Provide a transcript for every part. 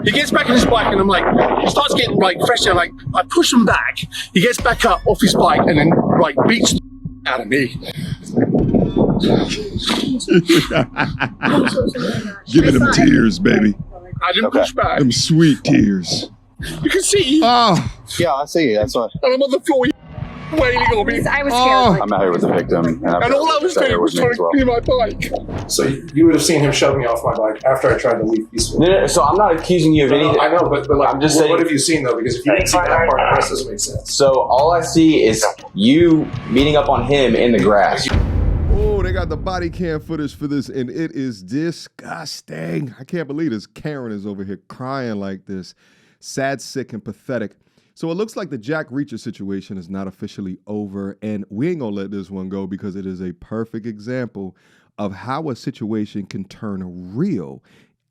He gets back on his bike, and I'm like, he starts getting like fresh air. Like I push him back. He gets back up off his bike, and then like beats the out of me. Give me them tears, baby. I didn't push back. Them sweet tears. You can see. Oh. Yeah, I see. That's what. And I'm on the floor wailing on me. I was scared. I'm out here with the victim, And all I was doing was trying to clear my bike. So you would have seen him shove me off my bike after I tried to leave peacefully. No, so I'm not accusing you of anything. I know, but like, I'm just saying. What have you seen though? Because if you didn't see that part, the rest doesn't make sense. So all I see is you beating up on him in the grass. Oh, they got the body cam footage for this, and it is disgusting. I can't believe this. Karen is over here crying like this. Sad, sick, and pathetic. So it looks like the Jack Reacher situation is not officially over, and we ain't gonna let this one go because it is a perfect example of how a situation can turn real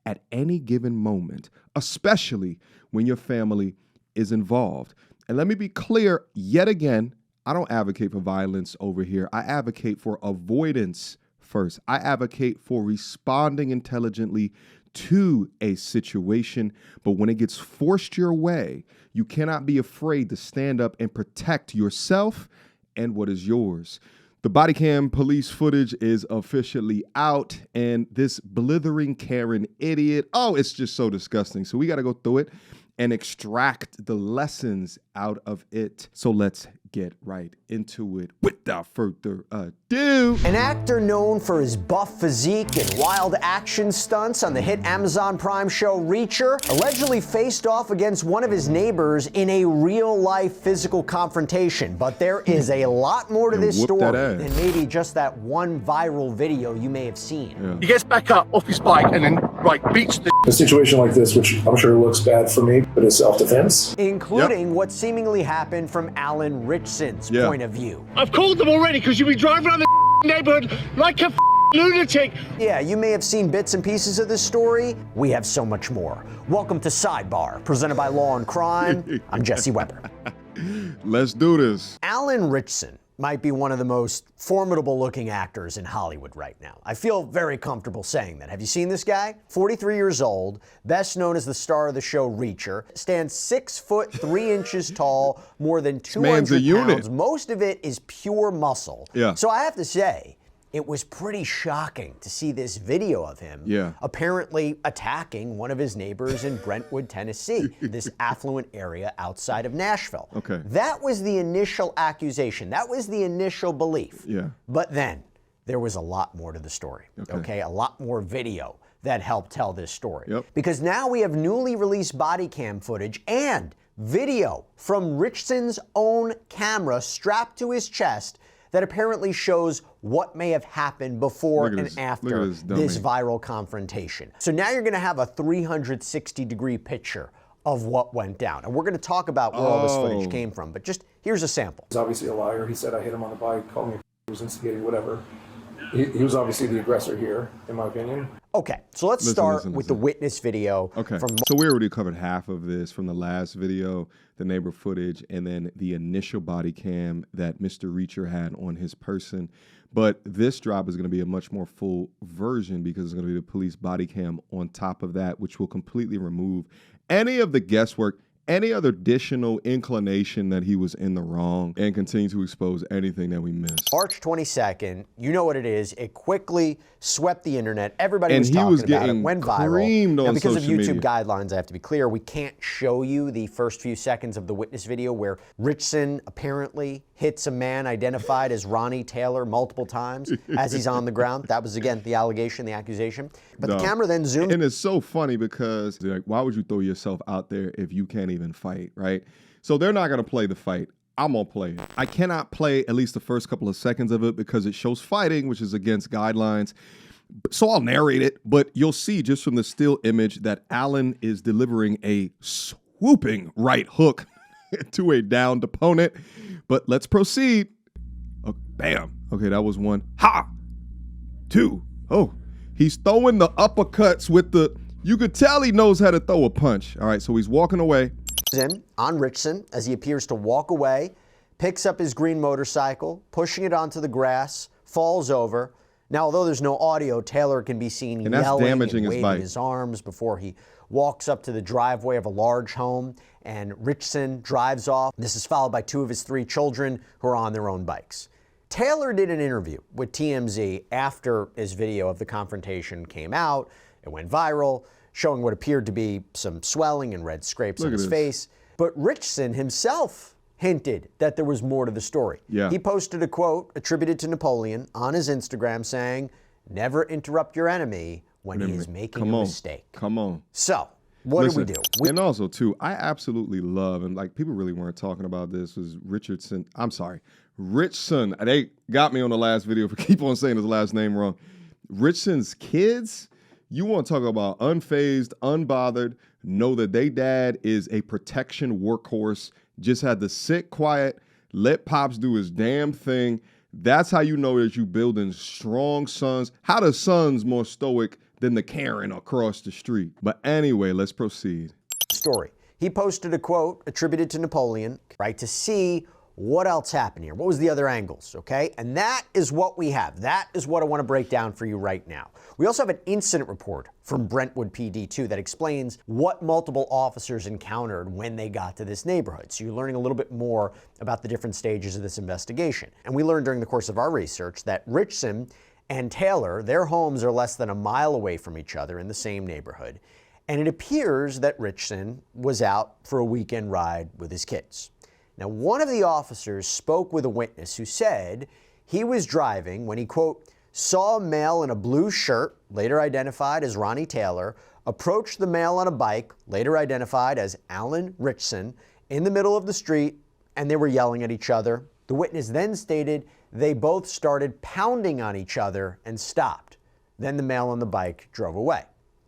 at any given moment, especially when your family is involved. And let me be clear yet again, I don't advocate for violence over here. I advocate for avoidance first. I advocate for responding intelligently to a situation, but when it gets forced your way, you cannot be afraid to stand up and protect yourself and what is yours. The body cam police footage is officially out, and this blithering Karen idiot, oh, it's just so disgusting. So we got to go through it and extract the lessons out of it. So let's get right into it without further ado. An actor known for his buff physique and wild action stunts on the hit Amazon Prime show Reacher allegedly faced off against one of his neighbors in a real-life physical confrontation. But there is a lot more to this story than maybe just that one viral video you may have seen. Yeah. He gets back up off his bike and then like beats the a situation like this, which I'm sure looks bad for me, but it's self-defense. Including what seemingly happened from Alan Ritchson's point of view. I've called them already because you'll be driving around the neighborhood like a lunatic. Yeah, you may have seen bits and pieces of this story. We have so much more. Welcome to Sidebar, presented by Law and Crime. I'm Jesse Weber. Let's do this. Alan Ritchson might be one of the most formidable looking actors in Hollywood right now. I feel very comfortable saying that. Have you seen this guy? 43 years old, best known as the star of the show Reacher, stands 6'3" tall, more than 200 pounds. Most of it is pure muscle. Yeah. So I have to say, it was pretty shocking to see this video of him apparently attacking one of his neighbors in Brentwood, Tennessee, this affluent area outside of Nashville. Okay. That was the initial accusation. That was the initial belief. Yeah. But then there was a lot more to the story. Okay. A lot more video that helped tell this story. Yep. Because now we have newly released body cam footage and video from Ritchson's own camera strapped to his chest that apparently shows what may have happened before and after this viral confrontation. So now you're gonna have a 360-degree picture of what went down. And we're gonna talk about where all this footage came from, but just here's a sample. He's obviously a liar. He said I hit him on the bike, called me he was instigating, whatever. He was obviously the aggressor here, in my opinion. Okay, so let's start with the witness video. Okay, so we already covered half of this from the last video, the neighbor footage, and then the initial body cam that Mr. Reacher had on his person. But this drop is going to be a much more full version because it's going to be the police body cam on top of that, which will completely remove any of the guesswork, any other additional inclination that he was in the wrong, and continue to expose anything that we missed. March 22nd, you know what it is. It quickly swept the internet. Everybody was talking about it. Went viral. Now, because of YouTube guidelines, I have to be clear, we can't show you the first few seconds of the witness video where Ritchson apparently hits a man identified as Ronnie Taylor multiple times as he's on the ground. That was, again, the allegation, the accusation. But the camera then zoomed. And it's so funny because, like, why would you throw yourself out there if you can't even fight, right? So they're not going to play the fight. I'm going to play it. I cannot play at least the first couple of seconds of it because it shows fighting, which is against guidelines. So I'll narrate it, but you'll see just from the still image that Alan is delivering a swooping right hook to a downed opponent. But let's proceed. Oh, bam. Okay, that was one. Ha! Two. Oh, he's throwing the uppercuts with the, you could tell he knows how to throw a punch. All right, so he's walking away. On Ritchson as he appears to walk away, picks up his green motorcycle, pushing it onto the grass, falls over. Now, although there's no audio, Taylor can be seen yelling and waving his arms before he walks up to the driveway of a large home, and Ritchson drives off. This is followed by 2 of his 3 children who are on their own bikes. Taylor did an interview with TMZ after his video of the confrontation came out. It went viral, showing what appeared to be some swelling and red scrapes on his face. But Ritchson himself hinted that there was more to the story. Yeah. He posted a quote attributed to Napoleon on his Instagram saying, "Never interrupt your enemy when he is making a mistake." Come on. So, what do we do? And also, too, I absolutely love, and like people really weren't talking about this, was Ritchson. They got me on the last video for keep on saying his last name wrong. Ritchson's kids, you want to talk about unfazed, unbothered, know that they dad is a protection workhorse, just had to sit quiet, let Pops do his damn thing. That's how you know that you building strong sons. How the son's more stoic than the Karen across the street. But anyway, let's proceed. Story. He posted a quote attributed to Napoleon, right, to see what else happened here. What was the other angles, okay? And that is what we have. That is what I want to break down for you right now. We also have an incident report from Brentwood PD too that explains what multiple officers encountered when they got to this neighborhood. So you're learning a little bit more about the different stages of this investigation. And we learned during the course of our research that Ritchson and Taylor, their homes are less than a mile away from each other in the same neighborhood. And it appears that Ritchson was out for a weekend ride with his kids. Now, one of the officers spoke with a witness who said he was driving when he, quote, saw a male in a blue shirt, later identified as Ronnie Taylor, approach the male on a bike, later identified as Alan Ritchson, in the middle of the street, and they were yelling at each other. The witness then stated they both started pounding on each other and stopped. Then the male on the bike drove away.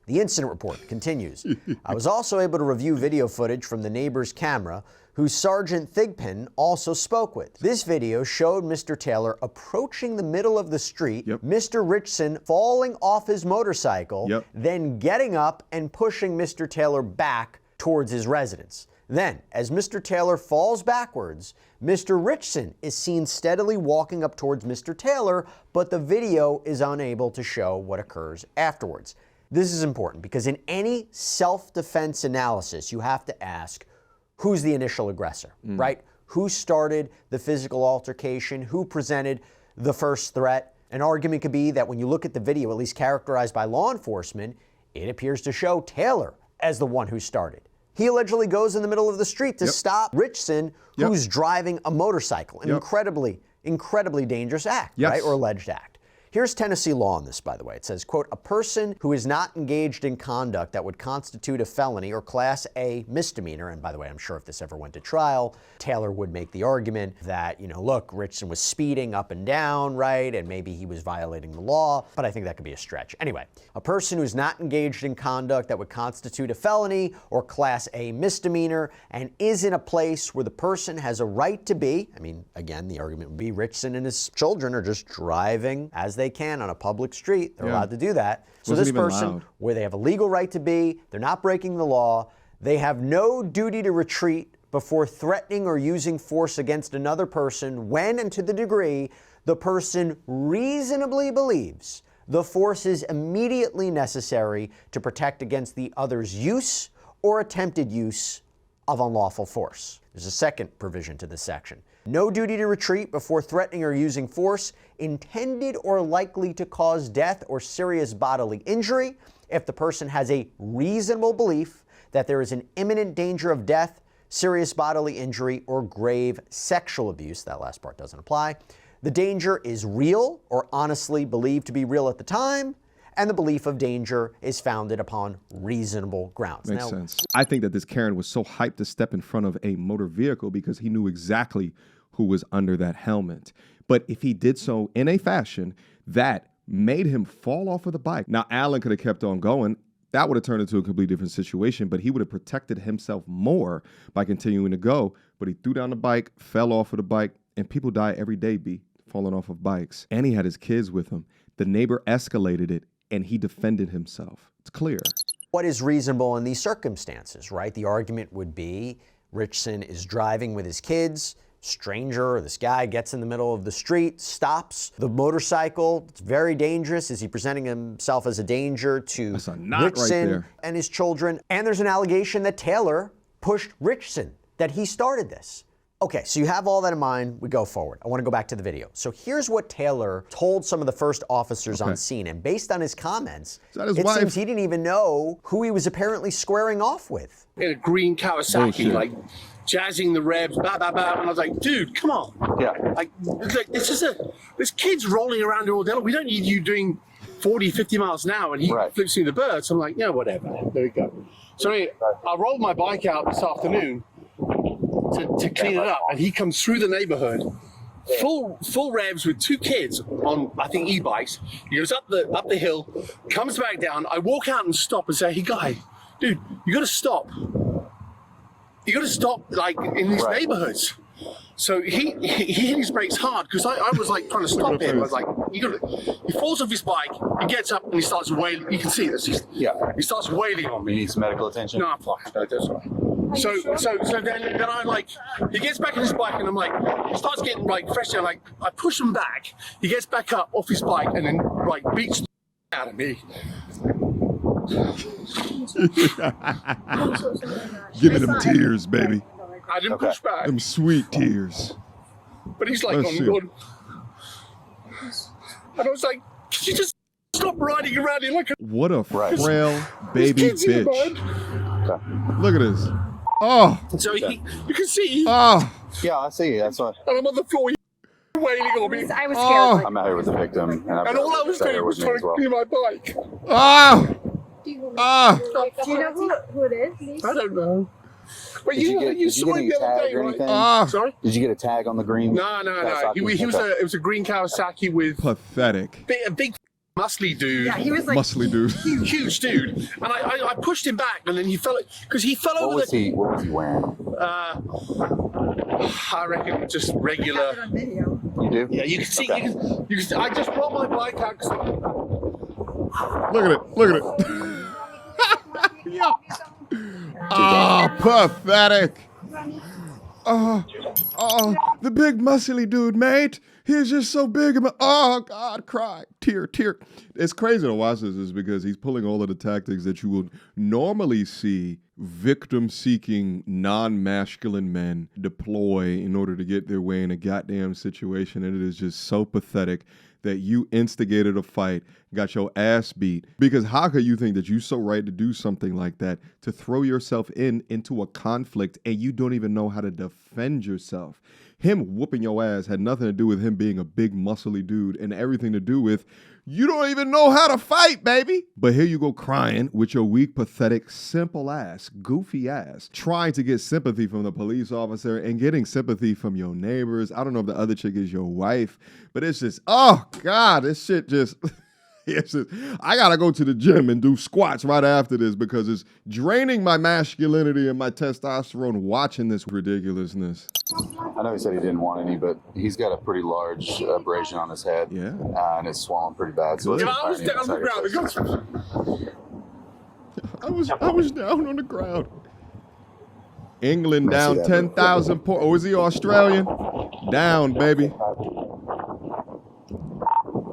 The incident report continues. I was also able to review video footage from the neighbor's camera, who Sergeant Thigpen also spoke with. This video showed Mr. Taylor approaching the middle of the street, Mr. Ritchson falling off his motorcycle, then getting up and pushing Mr. Taylor back towards his residence. Then, as Mr. Taylor falls backwards, Mr. Ritchson is seen steadily walking up towards Mr. Taylor, but the video is unable to show what occurs afterwards. This is important because in any self-defense analysis, you have to ask, who's the initial aggressor, right? Who started the physical altercation? Who presented the first threat? An argument could be that when you look at the video, at least characterized by law enforcement, it appears to show Taylor as the one who started. He allegedly goes in the middle of the street to stop Ritchson, who's driving a motorcycle. An incredibly dangerous act, right? Or alleged act. Here's Tennessee law on this, by the way. It says, quote, a person who is not engaged in conduct that would constitute a felony or Class A misdemeanor, and by the way, I'm sure if this ever went to trial, Taylor would make the argument that, look, Ritchson was speeding up and down, right, and maybe he was violating the law, but I think that could be a stretch. Anyway, a person who's not engaged in conduct that would constitute a felony or Class A misdemeanor and is in a place where the person has a right to be, again, the argument would be Ritchson and his children are just driving as they can on a public street. They're allowed to do that. So this person, where they have a legal right to be, they're not breaking the law, they have no duty to retreat before threatening or using force against another person when and to the degree the person reasonably believes the force is immediately necessary to protect against the other's use or attempted use of unlawful force. There's a second provision to this section. No duty to retreat before threatening or using force intended or likely to cause death or serious bodily injury if the person has a reasonable belief that there is an imminent danger of death, serious bodily injury, or grave sexual abuse. That last part doesn't apply. The danger is real or honestly believed to be real at the time, and the belief of danger is founded upon reasonable grounds. Makes sense. I think that this Karen was so hyped to step in front of a motor vehicle because he knew exactly who was under that helmet. But if he did so in a fashion that made him fall off of the bike. Now, Alan could have kept on going. That would have turned into a completely different situation, but he would have protected himself more by continuing to go. But he threw down the bike, fell off of the bike, and people die every day, falling off of bikes. And he had his kids with him. The neighbor escalated it, and he defended himself. It's clear. What is reasonable in these circumstances, right? The argument would be Ritchson is driving with his kids. stranger, this guy gets in the middle of the street, stops the motorcycle. It's very dangerous. Is he presenting himself as a danger to Ritchson and his children? And there's an allegation that Taylor pushed Ritchson, that he started this. Okay, so you have all that in mind, we go forward. I want to go back to the video. So here's what Taylor told some of the first officers on scene, and based on his comments, it seems he didn't even know who he was apparently squaring off with. In a green Kawasaki, like jazzing the revs, blah, blah, blah, and I was like, dude, come on. Yeah. Like there's kids rolling around all day long. We don't need you doing 40, 50 miles an hour, and he flips through the birds. I'm like, yeah, whatever, there we go. So anyway, I rolled my bike out this afternoon to clean it up, and he comes through the neighborhood, full revs with two kids on, I think, e-bikes. He goes up the hill, comes back down. I walk out and stop and say, hey, guy, dude, you got to stop. You got to stop, like, in these neighborhoods. So he hit his brakes hard, because I was like trying to stop him. I was like, he falls off his bike, he gets up and he starts wailing. You can see this. He starts wailing on me. You need some medical attention? No, I'm fine. No, that's all right. So then I like, he gets back on his bike, and I'm like, he starts getting like fresh air. Like, I push him back. He gets back up off his bike and then like beats the out of me. Give me them tears, baby. I didn't push back. Them sweet tears. But he's like, oh my God. And I was like, could you just stop riding around here like a... What a frail baby bitch. Look at this. Oh. So you can see. Oh. Yeah, I see. That's what. And I'm on the floor wailing on me. I was scared. I'm out here with the victim. And all I was doing was trying to clear my bike. Oh. Do you Oh. know who it is? I don't know. But Did you saw him get the any other tag day, or right? anything? Sorry? Did you get a tag on the green? No. It was a green Kawasaki with Pathetic. a big muscly dude. Yeah, he was like Muscly dude. Huge dude. And I pushed him back, and then he fell, because he fell over the... What was he wearing? I reckon just regular... on video. You do? Yeah, you can see, you can see, I just brought my bike out. Look at it. Look at it. Yeah. Oh, pathetic. Oh, the big muscly dude, mate. He's just so big. Oh, God, cry. Tear. It's crazy to watch this is because he's pulling all of the tactics that you would normally see victim-seeking, non-masculine men deploy in order to get their way in a goddamn situation. And it is just so pathetic that you instigated a fight, got your ass beat. Because how could you think that you're so right to do something like that, to throw yourself into a conflict and you don't even know how to defend yourself? Him whooping your ass had nothing to do with him being a big muscly dude and everything to do with you don't even know how to fight, baby. But here you go crying with your weak, pathetic, simple ass, goofy ass, trying to get sympathy from the police officer and getting sympathy from your neighbors. I don't know if the other chick is your wife, but it's just, oh God, this shit just... It's just, I gotta go to the gym and do squats right after this because it's draining my masculinity and my testosterone watching this ridiculousness. I know he said he didn't want any, but he's got a pretty large abrasion on his head. Yeah. And it's swollen pretty bad. So I was down on the ground. I was down on the ground. England down 10,000 points. Oh, is he Australian? Down, baby.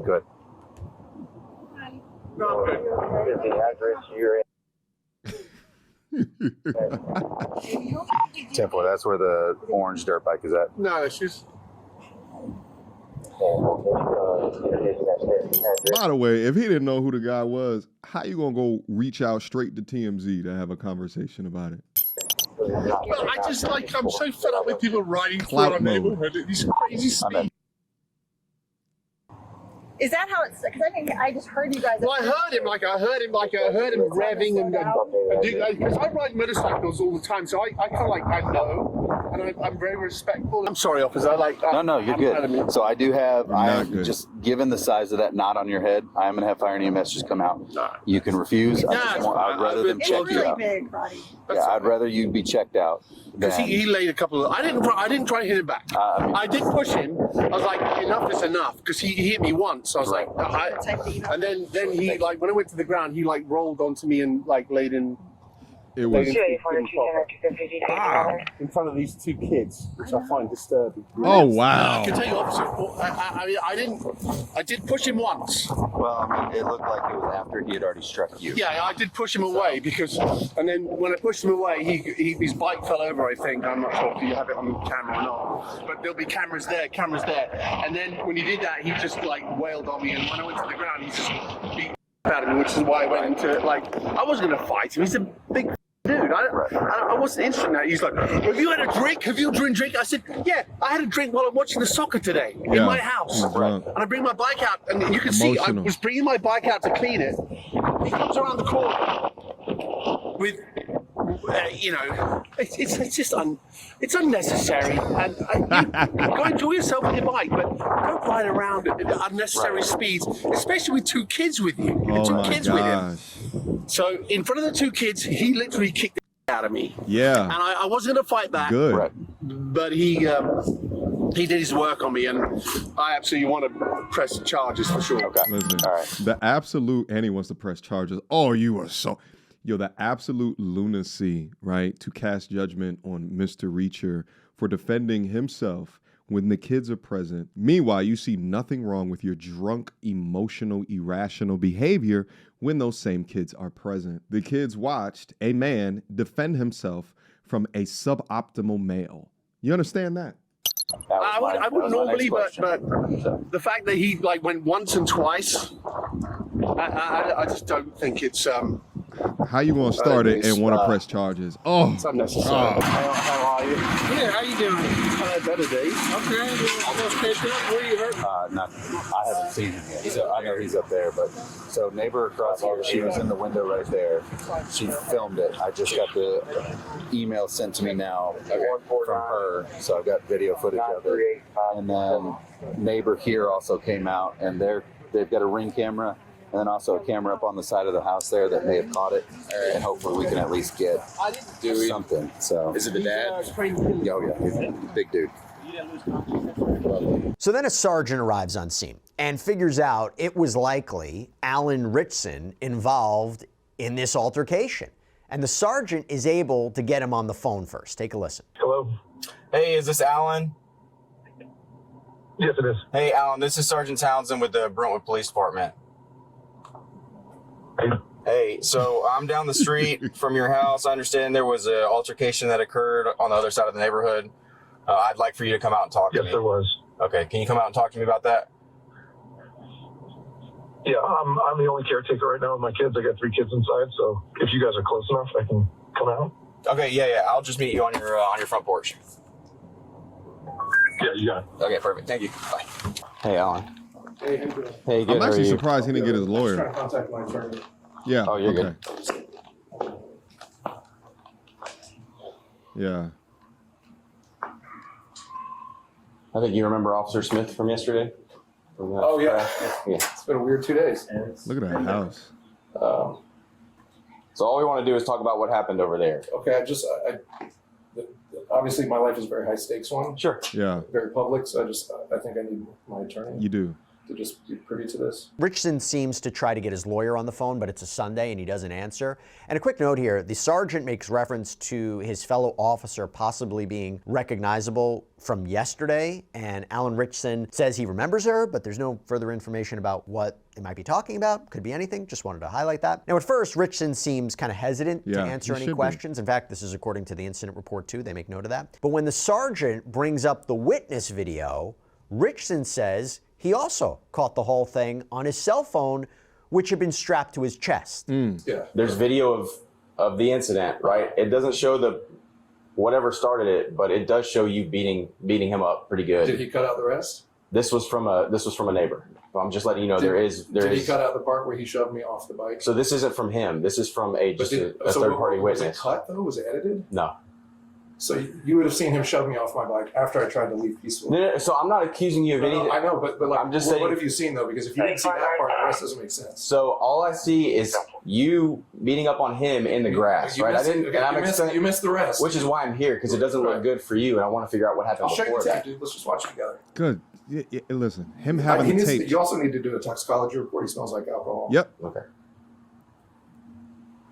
Good. Temple, that's where the orange dirt bike is at. No, she's... By the way, if he didn't know who the guy was, how you gonna go reach out straight to TMZ to have a conversation about it? Well, I'm so fed up with people riding through our neighborhood at these crazy speeds. Is that how it's? Because I think I just heard you guys. Well, I heard him revving and because I ride motorcycles all the time, so I kind of like, I know, and I'm very respectful. I'm sorry, officer. No, you're good. So I do have, just given the size of that knot on your head, I am going to have fire and EMS just come out. You can refuse. I'd rather them check you out. Big, buddy. Yeah, I'd rather you be checked out. Because he laid a couple of... I didn't try to hit him back. I did push him. I was like, enough is enough. Because he hit me once. I was like... and then he, like, when I went to the ground, he, like, rolled onto me and, like, laid in... It was in front of these 2 kids, which I find disturbing. Oh wow! I can tell you, officer. I did push him once. Well, I mean, it looked like it was after he had already struck you. Yeah, I did push him away because, and then when I pushed him away, his bike fell over. I think I'm not sure if you have it on camera or not, but there'll be cameras there. And then when he did that, he just like wailed on me, and when I went to the ground, he just beat out of me, which is why I went into it. Like I wasn't gonna fight him. He's a big dude. I wasn't interested in that. He's like, have you had a drink? Have you drink? I said, yeah, I had a drink while I'm watching the soccer today in my house. And I bring my bike out, and you can see I was bringing my bike out to clean it. He comes around the corner with, it's just it's unnecessary. And go enjoy yourself with your bike, but don't ride around at unnecessary speeds, especially with 2 kids with you. With him. So in front of the 2 kids, he literally kicked the out of me. Yeah. And I wasn't gonna fight back. Good. Right. But he did his work on me, and I absolutely want to press charges for sure. Okay. Listen, All right. the absolute, and he wants to press charges. Oh, you are so, the absolute lunacy, right, to cast judgment on Mr. Reacher for defending himself when the kids are present. Meanwhile, you see nothing wrong with your drunk, emotional, irrational behavior when those same kids are present. The kids watched a man defend himself from a suboptimal male. You understand that? I wouldn't normally, but the fact that he like went once and twice, I just don't think it's How you gonna start it and want to press charges? Oh, it's unnecessary. How are you? Yeah, how you doing? Better days. Okay, almost catch up. Where you hurt? I haven't seen him yet. So I know he's up there, but so neighbor across here, she was in the window right there. She filmed it. I just got the email sent to me now from her, so I've got video footage of it. And then neighbor here also came out, and they've got a Ring camera. And then also a camera up on the side of the house there that may have caught it. And hopefully we can at least get something. So is it the dad? Oh yeah, he's a big dude. So then a sergeant arrives on scene and figures out it was likely Alan Ritchson involved in this altercation. And the sergeant is able to get him on the phone first. Take a listen. Hello? Hey, is this Alan? Yes, it is. Hey, Alan, this is Sergeant Townsend with the Brentwood Police Department. Hey, so I'm down the street from your house. I understand there was an altercation that occurred on the other side of the neighborhood. I'd like for you to come out and talk to me. Yes, there was. Okay, can you come out and talk to me about that? Yeah, I'm the only caretaker right now with my kids. I got 3 kids inside, so if you guys are close enough, I can come out. Okay, yeah. I'll just meet you on your front porch. Yeah, you got it. Okay, perfect. Thank you. Bye. Hey, Alan. Hey, how you doing? Hey, good. I'm How are actually you? surprised he didn't get his I'm trying lawyer. to contact my attorney. Yeah. Oh, you're good. Yeah. I think you remember Officer Smith from yesterday. Oh yeah. Yeah. It's been a weird 2 days. Look at that house. So all we want to do is talk about what happened over there. Okay, obviously my life is a very high stakes one, Sure. Yeah, very public. So I think I need my attorney you do. to just be privy to this. Ritchson seems to try to get his lawyer on the phone, but it's a Sunday and he doesn't answer. And a quick note here, the sergeant makes reference to his fellow officer possibly being recognizable from yesterday, and Alan Ritchson says he remembers her, but there's no further information about what it might be talking about. Could be anything, just wanted to highlight that. Now at first, Ritchson seems kind of hesitant to answer any questions. In fact, this is according to the incident report too, they make note of that. But when the sergeant brings up the witness video, Ritchson says he also caught the whole thing on his cell phone, which had been strapped to his chest. Yeah. There's video of the incident, right? It doesn't show the whatever started it, but it does show you beating him up pretty good. Did he cut out the rest? This was from a neighbor. I'm just letting you know there is. Did he cut out the part where he shoved me off the bike? So this isn't from him. This is from a third party Was witness. it cut though? Was it edited? No. So you would have seen him shove me off my bike after I tried to leave peacefully. No, so I'm not accusing you of anything. I know, but like, I'm just what saying. have you seen though? Because if you didn't see that part, the rest doesn't make sense. So all I see is you beating up on him in the grass, right? You missed the rest. Which is why I'm here, because it doesn't look good for you, and I want to figure out what happened I'll show you before the that. tape, dude. Let's just watch it together. Good. Listen, him having the tape. You also need to do a toxicology report. He smells like alcohol. Yep. Okay.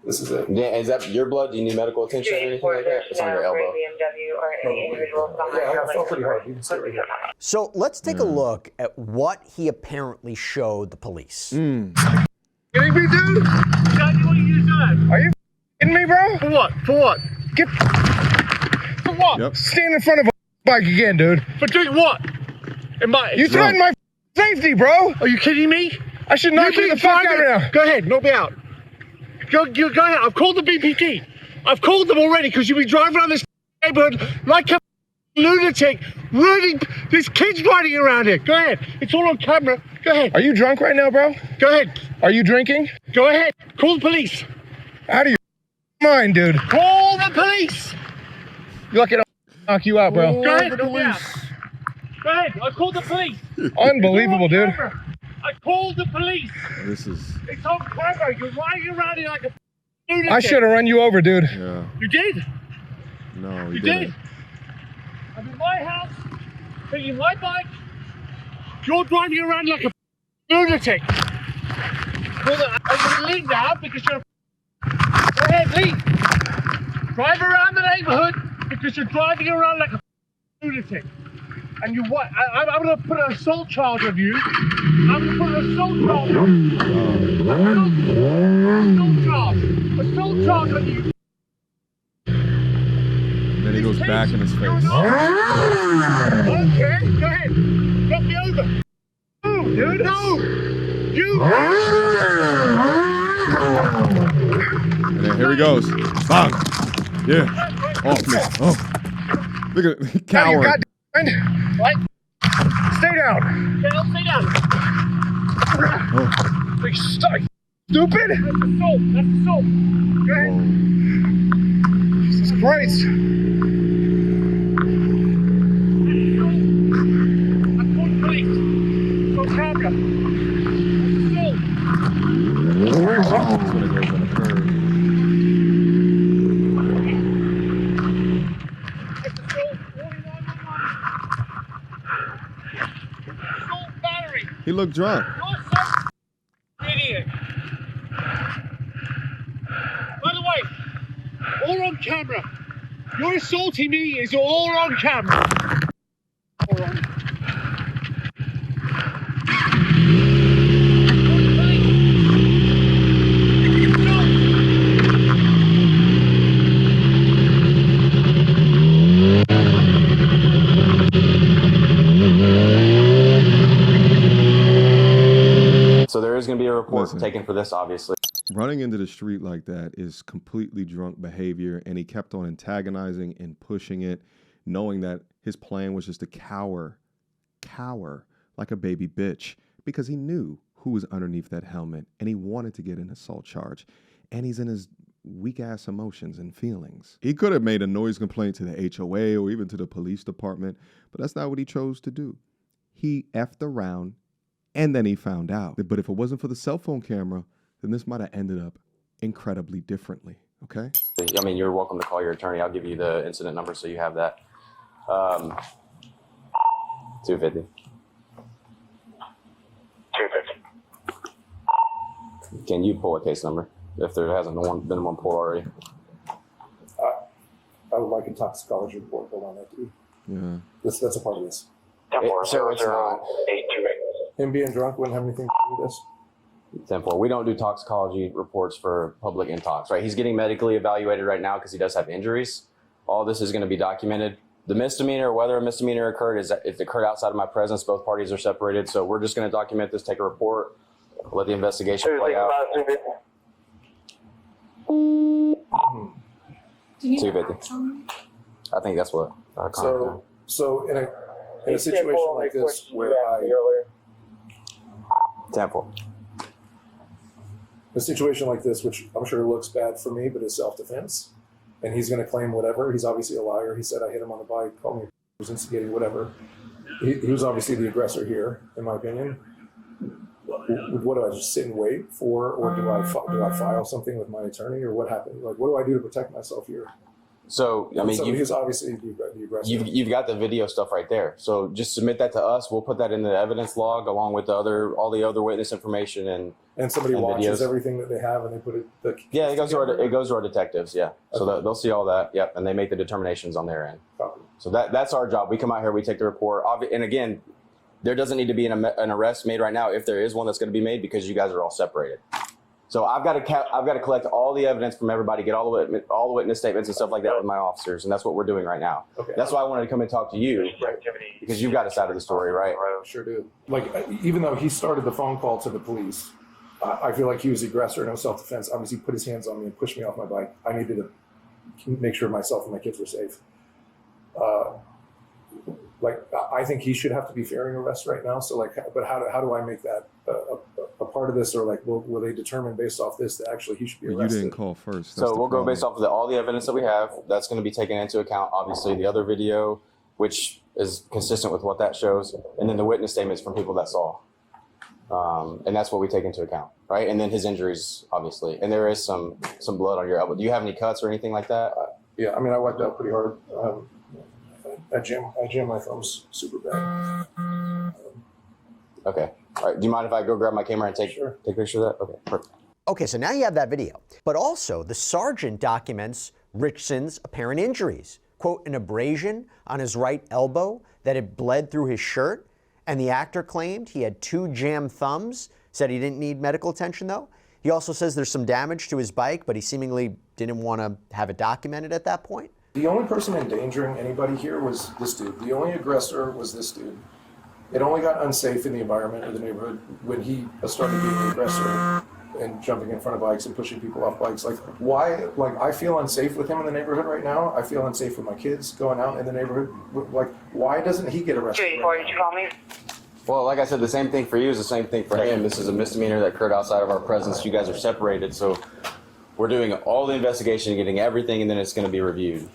This is it. Yeah, is that your blood? Do you need medical attention or anything like that? It's on your elbow. Yeah, I felt pretty hard. You can sit right here. So let's take a look at what he apparently showed the police. Kidding me, dude? Exactly what you doing? Are you kidding me, bro? For what? For what? Get for what? Yep. Stand in front of a bike again, dude. For doing what? You threatened my safety, bro. Are you kidding me? I should knock you the fuck out right now. Go ahead, knock me out. Go ahead. I've called the BPD. I've called them already because you've been driving around this neighborhood like a lunatic. Really, there's kids riding around here. Go ahead. It's all on camera. Go ahead. Are you drunk right now, bro? Go ahead. Are you drinking? Go ahead. Call the police. Out of your mind, dude. Call the police. You're lucky to knock you out, bro. Go ahead. Go ahead. I called the police. Unbelievable, dude. I called the police. This is. It's on camera. You're riding around here like a lunatic. I should have run you over, dude. Yeah. You did. No, You didn't. did. I'm in my house, taking my bike. You're driving around like a lunatic. Well, I'm going to leave now because you're. Go ahead, leave. Drive around the neighborhood because you're driving around like a lunatic. And you what? I'm going to put an assault charge on you. I'm going to put an assault charge on you. Assault charge on you. Then he goes back in his face. I don't care. Go ahead. Drop me over. No, dude. No. You. And then here he goes. Bang. Yeah. Off me. Oh. Look at it. Coward. What? Stay down. I'll stay down. Oh. Like, stupid. That's assault. That's assault. Go ahead. Jesus Christ. I called the police. It's on camera. That's assault. That's when it goes on the curb. That's assault. 4111. Assault battery. He looked drunk. You're so idiot. By the way, all on camera. You're assaulting me is all on camera. All on. So there is going to be a report Listen. taken for this, obviously. Running into the street like that is completely drunk behavior, and he kept on antagonizing and pushing it, knowing that his plan was just to cower like a baby bitch, because he knew who was underneath that helmet, and he wanted to get an assault charge, and he's in his weak-ass emotions and feelings. He could have made a noise complaint to the HOA or even to the police department, but that's not what he chose to do. He effed around, and then he found out. But if it wasn't for the cell phone camera, then this might have ended up incredibly differently, okay? I mean, you're welcome to call your attorney. I'll give you the incident number so you have that. 250. 250. Can you pull a case number if there hasn't been one pulled already? I would like a toxicology report. Hold on, that dude. Yeah. That's a part of this. So it's not. 828. Him being drunk wouldn't have anything to do with this. 10-4. We don't do toxicology reports for public intox, right? He's getting medically evaluated right now because he does have injuries. All this is going to be documented. The misdemeanor, whether a misdemeanor occurred, is that if it occurred outside of my presence, both parties are separated. So we're just going to document this, take a report, let the investigation play out. 250. I think that's what. So in a situation like this where a situation like this, which I'm sure looks bad for me, but is self-defense, and he's going to claim whatever. He's obviously a liar. He said I hit him on the bike, called me, was instigating whatever. He was obviously the aggressor here, in my opinion. What do I just sit and wait for, or do I file something with my attorney, or what happened? Like, what do I do to protect myself here? So, I mean, so he's obviously the aggressor. You've got the video stuff right there. So just submit that to us. We'll put that in the evidence log along with all the other witness information and somebody watches videos. everything that they have and they put it. Yeah, it goes to our detectives. Yeah, so they'll see all that. Yep, and they make the determinations on their end. Copy. So that's our job. We come out here, we take the report, and again, there doesn't need to be an arrest made right now if there is one that's going to be made because you guys are all separated. So I've got to collect all the evidence from everybody, get all the witness statements and stuff like that with my officers, and that's what we're doing right now. Okay. That's why I wanted to come and talk to you, because you've got a side of the story, right? Sure do. Like, even though he started the phone call to the police, I feel like he was the aggressor, no self-defense. Obviously, he put his hands on me and pushed me off my bike. I needed to make sure myself and my kids were safe. I think he should have to be fearing arrest right now. So, but how do I make that a part of this, or will they determine based off this that actually he should be arrested? You didn't call first. So we'll go based off of all the evidence that we have. That's going to be taken into account. Obviously, the other video, which is consistent with what that shows, and then the witness statements from people that saw. And that's what we take into account, right? And then his injuries, obviously. And there is some blood on your elbow. Do you have any cuts or anything like that? Yeah, I mean, I wiped out pretty hard. At gym, my thumb's super bad. Okay. All right. Do you mind if I go grab my camera and take a picture of that? Okay. Perfect. Okay, so now you have that video. But also, the sergeant documents Ritchson's apparent injuries. Quote, an abrasion on his right elbow that had bled through his shirt. And the actor claimed he had 2 jammed thumbs, said he didn't need medical attention though. He also says there's some damage to his bike, but he seemingly didn't want to have it documented at that point. The only person endangering anybody here was this dude. The only aggressor was this dude. It only got unsafe in the environment or the neighborhood when he started being the aggressor and jumping in front of bikes and pushing people off bikes. Why? I feel unsafe with him in the neighborhood right now. I feel unsafe with my kids going out in the neighborhood. Why doesn't he get arrested? Did you call me? Well, like I said, the same thing for you is the same thing for him. This is a misdemeanor that occurred outside of our presence. You guys are separated, so we're doing all the investigation, getting everything, and then it's going to be reviewed.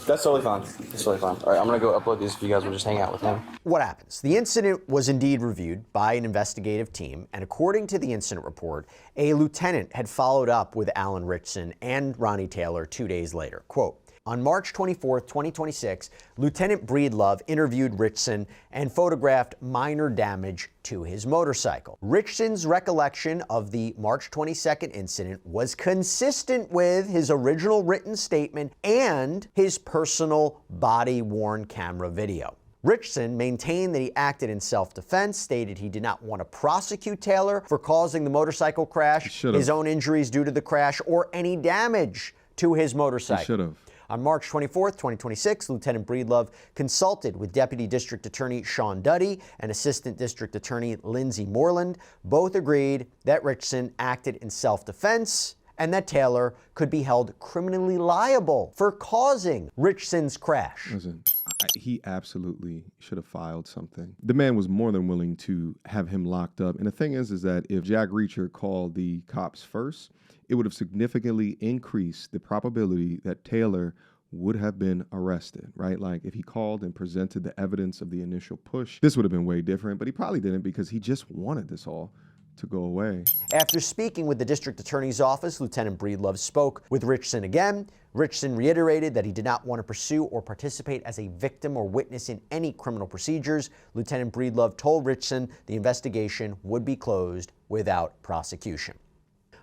That's totally fine. That's totally fine. All right, I'm going to go upload these if you guys will just hang out with him. What happens? The incident was indeed reviewed by an investigative team, and according to the incident report, a lieutenant had followed up with Alan Ritchson and Ronnie Taylor 2 days later. Quote, on March 24, 2026, Lieutenant Breedlove interviewed Ritchson and photographed minor damage to his motorcycle. Ritchson's recollection of the March 22nd incident was consistent with his original written statement and his personal body-worn camera video. Ritchson maintained that he acted in self-defense, stated he did not want to prosecute Taylor for causing the motorcycle crash, his own injuries due to the crash, or any damage to his motorcycle. He should have. On March 24, 2026, Lieutenant Breedlove consulted with Deputy District Attorney Sean Duddy and Assistant District Attorney Lindsey Moreland. Both agreed that Ritchson acted in self-defense and that Taylor could be held criminally liable for causing Ritchson's crash. Listen, he absolutely should have filed something. The man was more than willing to have him locked up. And the thing is that if Jack Reacher called the cops first, it would have significantly increased the probability that Taylor would have been arrested, right? If he called and presented the evidence of the initial push, this would have been way different, but he probably didn't because he just wanted this all to go away. After speaking with the district attorney's office, Lieutenant Breedlove spoke with Ritchson again. Ritchson reiterated that he did not want to pursue or participate as a victim or witness in any criminal procedures. Lieutenant Breedlove told Ritchson the investigation would be closed without prosecution.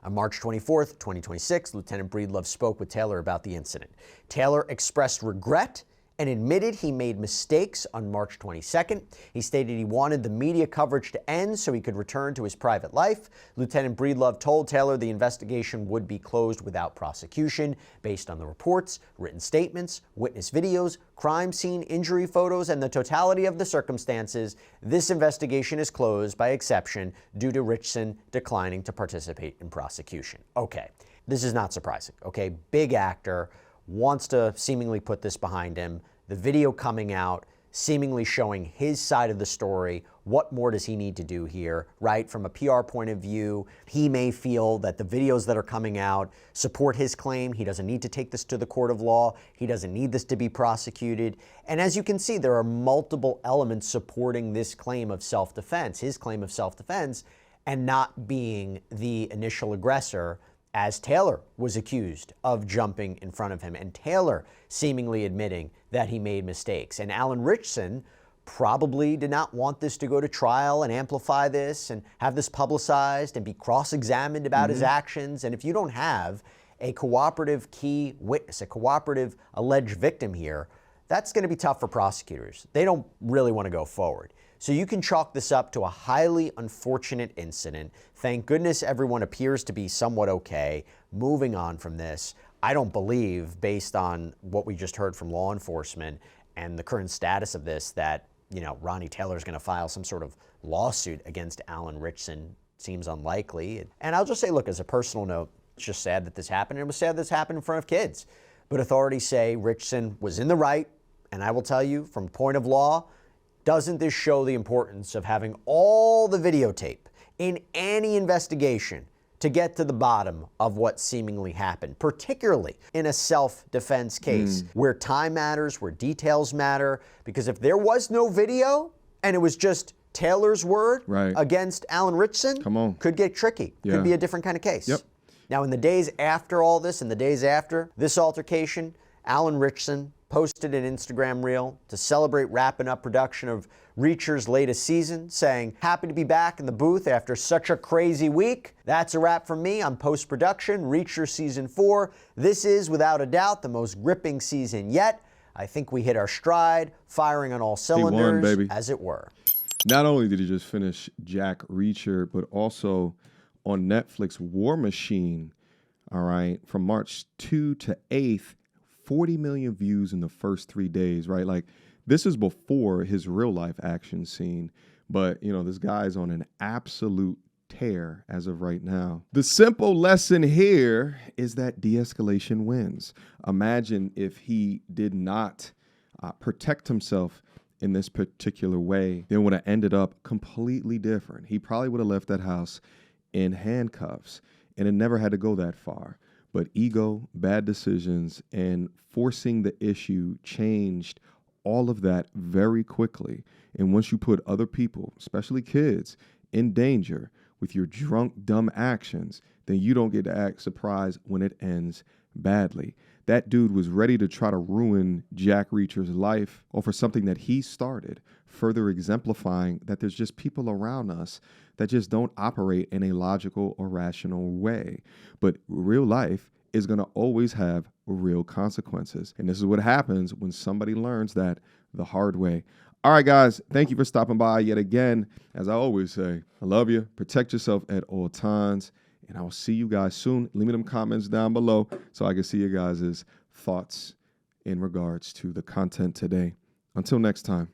On March 24, 2026, Lieutenant Breedlove spoke with Taylor about the incident. Taylor expressed regret and admitted he made mistakes on March 22nd. He stated he wanted the media coverage to end so he could return to his private life. Lieutenant Breedlove told Taylor the investigation would be closed without prosecution based on the reports, written statements, witness videos, crime scene injury photos, and the totality of the circumstances. This investigation is closed by exception due to Ritchson declining to participate in prosecution. Okay, this is not surprising, okay? Big actor, wants to seemingly put this behind him. The video coming out, seemingly showing his side of the story. What more does he need to do here, right? From a PR point of view, he may feel that the videos that are coming out support his claim. He doesn't need to take this to the court of law. He doesn't need this to be prosecuted. And as you can see, there are multiple elements supporting this claim of self-defense, his claim of self-defense, and not being the initial aggressor as Taylor was accused of jumping in front of him, and Taylor seemingly admitting that he made mistakes. And Alan Ritchson probably did not want this to go to trial and amplify this and have this publicized and be cross-examined about his actions. And if you don't have a cooperative key witness, a cooperative alleged victim here, that's going to be tough for prosecutors. They don't really want to go forward. So you can chalk this up to a highly unfortunate incident. Thank goodness everyone appears to be somewhat okay, moving on from this. I don't believe, based on what we just heard from law enforcement and the current status of this, that, you know, Ronnie Taylor is going to file some sort of lawsuit against Alan Ritchson. Seems unlikely. And I'll just say, look, as a personal note, it's just sad that this happened. It was sad this happened in front of kids. But authorities say Ritchson was in the right. And I will tell you, from point of law, doesn't this show the importance of having all the videotape in any investigation to get to the bottom of what seemingly happened, particularly in a self-defense case where time matters, where details matter? Because if there was no video and it was just Taylor's word against Alan Ritchson, could get tricky. Could be a different kind of case. Now, in the days after all this, in the days after this altercation, Alan Ritchson posted an Instagram reel to celebrate wrapping up production of Reacher's latest season, saying, "Happy to be back in the booth after such a crazy week. That's a wrap from me on post-production, Reacher Season 4. This is, without a doubt, the most gripping season yet. I think we hit our stride, firing on all cylinders, baby. As it were." Not only did he just finish Jack Reacher, but also on Netflix, War Machine, all right, from March 2 to 8th, 40 million views in the first 3 days, right? Like, this is before his real life action scene. But, you know, this guy's on an absolute tear as of right now. The simple lesson here is that de-escalation wins. Imagine if he did not protect himself in this particular way, then would have ended up completely different. He probably would have left that house in handcuffs, and it never had to go that far. But ego, bad decisions, and forcing the issue changed all of that very quickly. And once you put other people, especially kids, in danger with your drunk, dumb actions, then you don't get to act surprised when it ends badly. That dude was ready to try to ruin Jack Reacher's life over something that he started, further exemplifying that there's just people around us that just don't operate in a logical or rational way. But real life is going to always have real consequences. And this is what happens when somebody learns that the hard way. All right, guys, thank you for stopping by yet again. As I always say, I love you. Protect yourself at all times. And I will see you guys soon. Leave me them comments down below so I can see your guys' thoughts in regards to the content today. Until next time,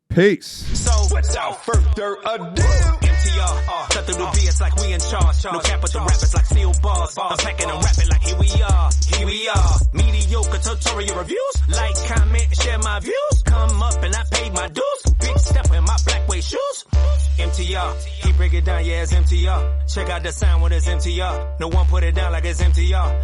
peace. So without further ado, MTR, cut through the BS like we in charge. No cap with the rappers like steel bars. I'm packing and rapping like here we are. Here we are. Mediocre tutorial reviews. Like, comment, share my views. Come up and I paid my dues. Big step in my black way shoes. MTR, he break it down, yeah, it's MTR. Check out the sound with his MTR. No one put it down like it's MTR.